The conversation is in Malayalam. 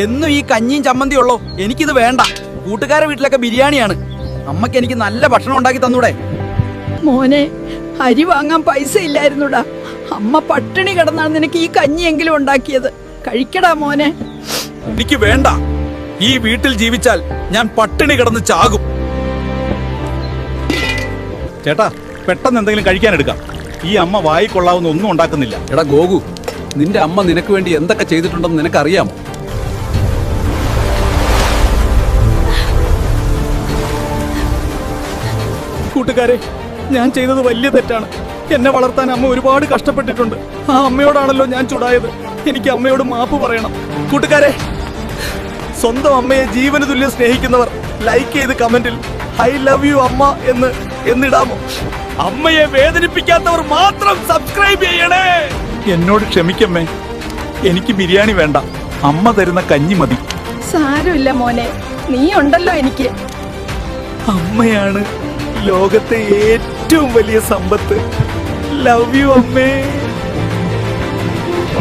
എന്നും ഈ കഞ്ഞിയും ചമ്മന്തിയും ഉള്ളോ? എനിക്കിത് വേണ്ട. കൂട്ടുകാരെ വീട്ടിലൊക്കെ ബിരിയാണിയാണ്. അമ്മക്ക് എനിക്ക് നല്ല ഭക്ഷണം ഉണ്ടാക്കി തന്നൂടെ? മോനെ, അരി വാങ്ങാൻ പൈസ ഇല്ലായിരുന്നുടാ. അമ്മ പട്ടിണി കിടന്നാണ് നിനക്ക് ഈ കഞ്ഞിയെങ്കിലും ഉണ്ടാക്കിയത്. കഴിക്കടാ മോനെ. എനിക്ക് വേണ്ട. ഈ വീട്ടിൽ ജീവിച്ചാൽ ഞാൻ പട്ടിണി കിടന്ന് ചാകും. ചേട്ടാ, പെട്ടെന്ന് എന്തെങ്കിലും കഴിക്കാൻ എടുക്കാം. ഈ അമ്മ വായി കൊള്ളാവുന്ന ഒന്നും ഉണ്ടാക്കുന്നില്ല. എടാ ഗോകു, നിന്റെ അമ്മ നിനക്ക് വേണ്ടി എന്തൊക്കെ ചെയ്തിട്ടുണ്ടെന്ന് നിനക്കറിയാമോ? കൂട്ടുകാരെ, ഞാൻ ചെയ്തത് വലിയ തെറ്റാണ്. എന്നെ വളർത്താൻ അമ്മ ഒരുപാട് കഷ്ടപ്പെട്ടിട്ടുണ്ട്. ആ അമ്മയോടാണല്ലോ ഞാൻ ചൂടായത്. എനിക്ക് അമ്മയോട് മാപ്പ് പറയണം. കൂട്ടുകാരെ, സ്വന്തം അമ്മയെ ജീവന് തുല്യം സ്നേഹിക്കുന്നവർ ലൈക്ക് ചെയ്ത് കമന്റിൽ ഐ ലവ് യു അമ്മ എന്നിടാമോ? അമ്മയെ വേദനിപ്പിക്കാത്തവർ മാത്രം സബ്സ്ക്രൈബ് ചെയ്യണേ. എന്നോട് ക്ഷമിക്കമ്മേ, എനിക്ക് ബിരിയാണി വേണ്ട. അമ്മ തരുന്ന കഞ്ഞി മതി. സാരമില്ല മോനെ, നീ ഉണ്ടല്ലോ എനിക്ക്. അമ്മയാണ് ലോകത്തെ ഏറ്റവും വലിയ സമ്പത്ത്. ലവ് യു അമ്മേ.